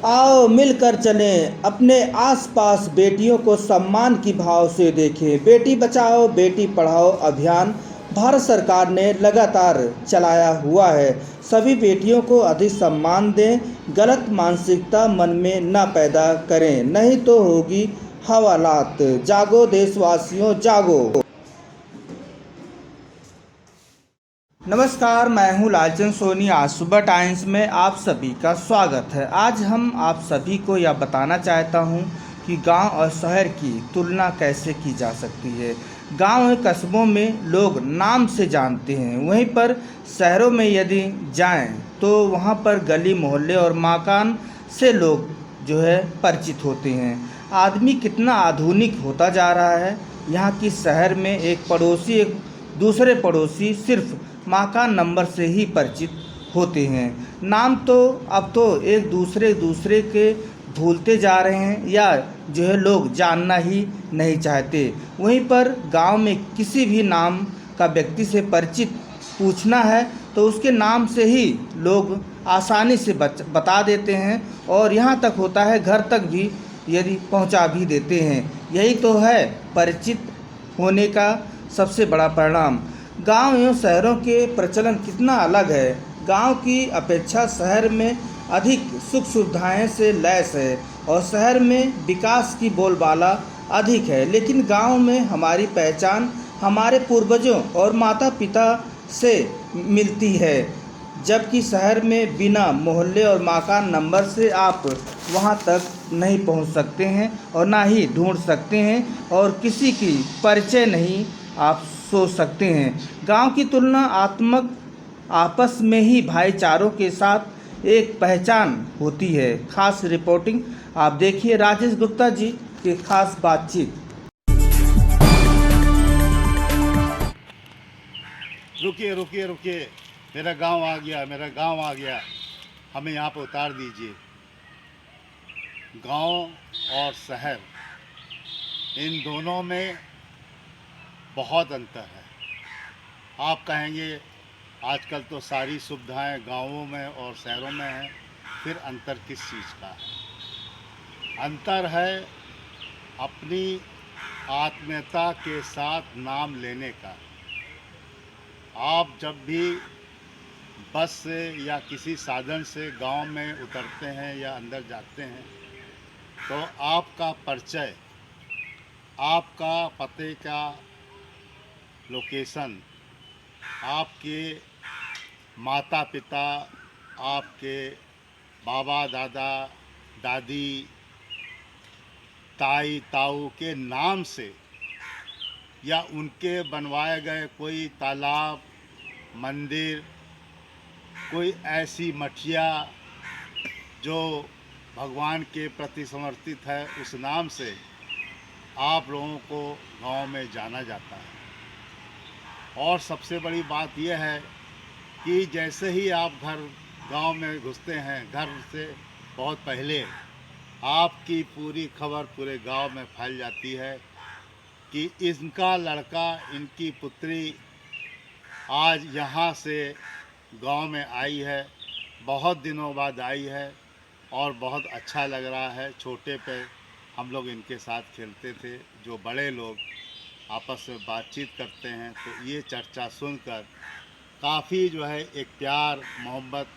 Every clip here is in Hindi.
आओ मिलकर चलें, अपने आसपास बेटियों को सम्मान की भाव से देखें। बेटी बचाओ बेटी पढ़ाओ अभियान भारत सरकार ने लगातार चलाया हुआ है। सभी बेटियों को अधिक सम्मान दें, गलत मानसिकता मन में न पैदा करें, नहीं तो होगी हवालात। जागो देशवासियों जागो। नमस्कार, मैं हूं लालचंद सोनी। आज सुबह टाइम्स में आप सभी का स्वागत है। आज हम आप सभी को यह बताना चाहता हूं कि गांव और शहर की तुलना कैसे की जा सकती है। गांव और कस्बों में लोग नाम से जानते हैं, वहीं पर शहरों में यदि जाएं तो वहां पर गली मोहल्ले और मकान से लोग परिचित होते हैं। आदमी कितना आधुनिक होता जा रहा है। यहाँ की शहर में एक पड़ोसी एक दूसरे पड़ोसी सिर्फ मकान नंबर से ही परिचित होते हैं। नाम तो अब तो एक दूसरे के भूलते जा रहे हैं या लोग जानना ही नहीं चाहते। वहीं पर गांव में किसी भी नाम का व्यक्ति से परिचित पूछना है तो उसके नाम से ही लोग आसानी से बता देते हैं और यहाँ तक होता है घर तक भी यदि पहुँचा भी देते हैं। यही तो है परिचित होने का सबसे बड़ा परिणाम। गांव एवं शहरों के प्रचलन कितना अलग है। गांव की अपेक्षा शहर में अधिक सुख सुविधाएं से लैस है और शहर में विकास की बोलबाला अधिक है। लेकिन गांव में हमारी पहचान हमारे पूर्वजों और माता पिता से मिलती है, जबकि शहर में बिना मोहल्ले और मकान नंबर से आप वहां तक नहीं पहुंच सकते हैं और ना ही ढूंढ सकते हैं और किसी की परिचय नहीं आप सोच सकते हैं। गांव की तुलना आत्मक आपस में ही भाईचारों के साथ एक पहचान होती है। खास रिपोर्टिंग आप देखिए राजेश गुप्ता जी की खास बातचीत। रुकिए रुकिए रुकिए, मेरा गांव आ गया, मेरा गांव आ गया, हमें यहाँ पर उतार दीजिए। गांव और शहर, इन दोनों में बहुत अंतर है। आप कहेंगे आजकल तो सारी सुविधाएं गांवों में और शहरों में हैं, फिर अंतर किस चीज़ का है? अंतर है अपनी आत्मीयता के साथ नाम लेने का। आप जब भी बस से या किसी साधन से गांव में उतरते हैं या अंदर जाते हैं तो आपका परिचय, आपका पते का लोकेशन, आपके माता पिता, आपके बाबा दादा दादी, ताई ताऊ के नाम से या उनके बनवाए गए कोई तालाब, मंदिर, कोई ऐसी मठिया जो भगवान के प्रति समर्पित है, उस नाम से आप लोगों को गांव में जाना जाता है। और सबसे बड़ी बात यह है कि जैसे ही आप गांव में घुसते हैं, घर से बहुत पहले आपकी पूरी खबर पूरे गांव में फैल जाती है कि इनका लड़का, इनकी पुत्री आज यहाँ से गांव में आई है, बहुत दिनों बाद आई है और बहुत अच्छा लग रहा है। छोटे पे हम लोग इनके साथ खेलते थे। जो बड़े लोग आपस में बातचीत करते हैं तो ये चर्चा सुनकर काफ़ी एक प्यार मोहब्बत,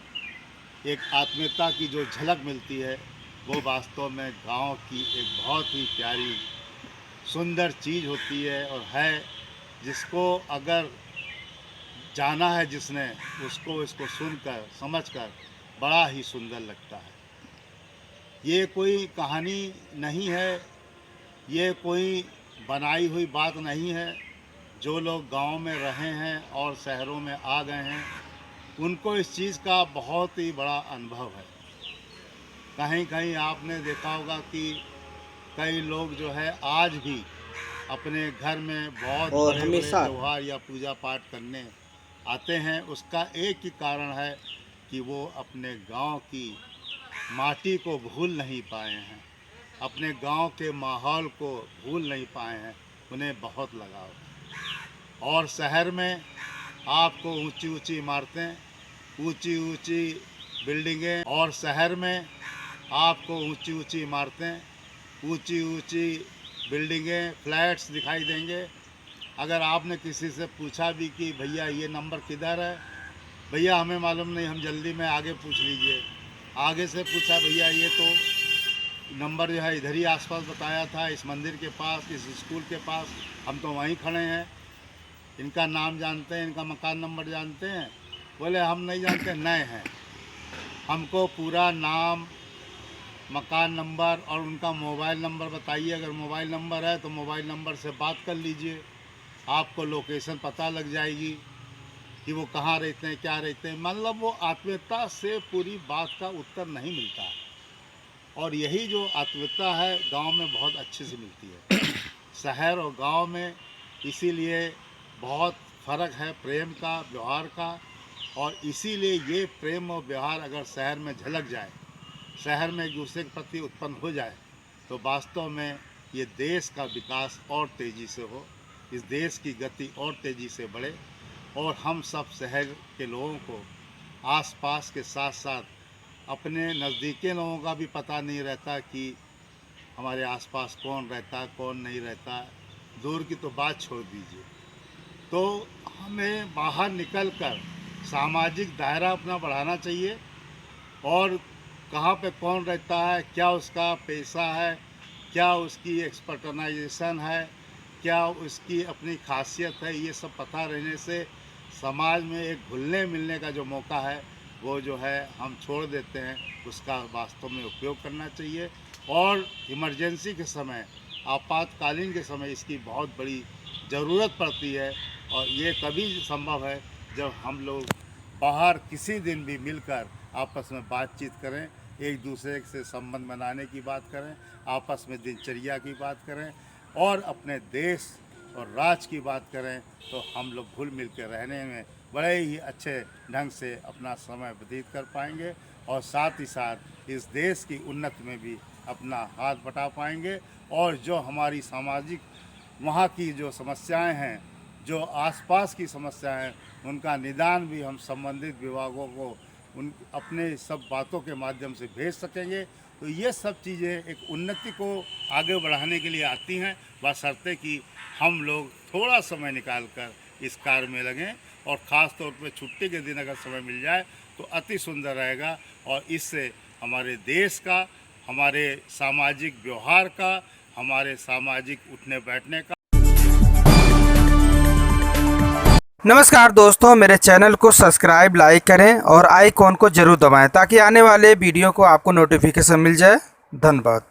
एक आत्मीयता की जो झलक मिलती है, वो वास्तव में गांव की एक बहुत ही प्यारी सुंदर चीज़ होती है और है जिसको अगर जाना है जिसने, उसको इसको सुनकर समझकर बड़ा ही सुंदर लगता है। ये कोई कहानी नहीं है, ये कोई बनाई हुई बात नहीं है। जो लोग गांव में रहे हैं और शहरों में आ गए हैं, उनको इस चीज़ का बहुत ही बड़ा अनुभव है। कहीं कहीं आपने देखा होगा कि कई लोग आज भी अपने घर में बहुत और बड़े बड़े हमेशा त्यौहार या पूजा पाठ करने आते हैं। उसका एक ही कारण है कि वो अपने गांव की माटी को भूल नहीं पाए हैं, अपने गांव के माहौल को भूल नहीं पाए हैं। उन्हें बहुत लगाव है। और शहर में आपको ऊंची ऊंची इमारतें, ऊंची ऊंची बिल्डिंगें, और शहर में आपको ऊंची ऊंची इमारतें, ऊंची ऊंची बिल्डिंगें, फ्लैट्स दिखाई देंगे। अगर आपने किसी से पूछा भी कि भैया ये नंबर किधर है, भैया हमें मालूम नहीं, हम जल्दी में आगे पूछ लीजिए। आगे से पूछा, भैया ये तो नंबर जो है इधर ही आसपास बताया था, इस मंदिर के पास, इस स्कूल के पास, हम तो वहीं खड़े हैं। इनका नाम जानते हैं, इनका मकान नंबर जानते हैं? बोले हम नहीं जानते, नए हैं। हमको पूरा नाम, मकान नंबर और उनका मोबाइल नंबर बताइए। अगर मोबाइल नंबर है तो मोबाइल नंबर से बात कर लीजिए, आपको लोकेशन पता लग जाएगी कि वो कहाँ रहते हैं, क्या रहते हैं। मतलब वो आत्मीयता से पूरी बात का उत्तर नहीं मिलता है, और यही जो आत्मीयता है गांव में बहुत अच्छे से मिलती है। शहर और गांव में इसीलिए बहुत फ़र्क है प्रेम का, व्यवहार का। और इसीलिए ये प्रेम और व्यवहार अगर शहर में झलक जाए, शहर में एक दूसरे के प्रति उत्पन्न हो जाए, तो वास्तव में ये देश का विकास और तेज़ी से हो, इस देश की गति और तेज़ी से बढ़े, और हम सब शहर के लोगों को आसपास के साथ साथ अपने नज़दीकी लोगों का भी पता नहीं रहता कि हमारे आसपास कौन रहता, कौन नहीं रहता। दूर की तो बात छोड़ दीजिए। तो हमें बाहर निकलकर सामाजिक दायरा अपना बढ़ाना चाहिए, और कहाँ पे कौन रहता है, क्या उसका पेशा है, क्या उसकी एक्सपर्टनाइजेशन है, क्या उसकी अपनी खासियत है, ये सब पता रहने से समाज में एक घुलने मिलने का जो मौका है वो जो है हम छोड़ देते हैं। उसका वास्तव में उपयोग करना चाहिए, और इमरजेंसी के समय, आपातकालीन के समय इसकी बहुत बड़ी ज़रूरत पड़ती है। और ये तभी संभव है जब हम लोग बाहर किसी दिन भी मिलकर आपस में बातचीत करें, एक दूसरे से संबंध बनाने की बात करें, आपस में दिनचर्या की बात करें, और अपने देश और राज्य की बात करें, तो हम लोग घुल मिल के रहने में बड़े ही अच्छे ढंग से अपना समय व्यतीत कर पाएंगे, और साथ ही साथ इस देश की उन्नति में भी अपना हाथ बटा पाएंगे। और जो हमारी सामाजिक वहाँ की जो समस्याएं हैं, जो आसपास की समस्याएं हैं, उनका निदान भी हम संबंधित विभागों को उन अपने सब बातों के माध्यम से भेज सकेंगे। तो ये सब चीज़ें एक उन्नति को आगे बढ़ाने के लिए आती हैं, बशर्ते कि हम लोग थोड़ा समय निकाल कर इस कार्य में लगें, और ख़ास तौर पे छुट्टी के दिन अगर समय मिल जाए तो अति सुंदर रहेगा। और इससे हमारे देश का, हमारे सामाजिक व्यवहार का, हमारे सामाजिक उठने बैठने का। नमस्कार दोस्तों, मेरे चैनल को सब्सक्राइब, लाइक करें और आइकॉन को ज़रूर दबाएं ताकि आने वाले वीडियो को आपको नोटिफिकेशन मिल जाए। धन्यवाद।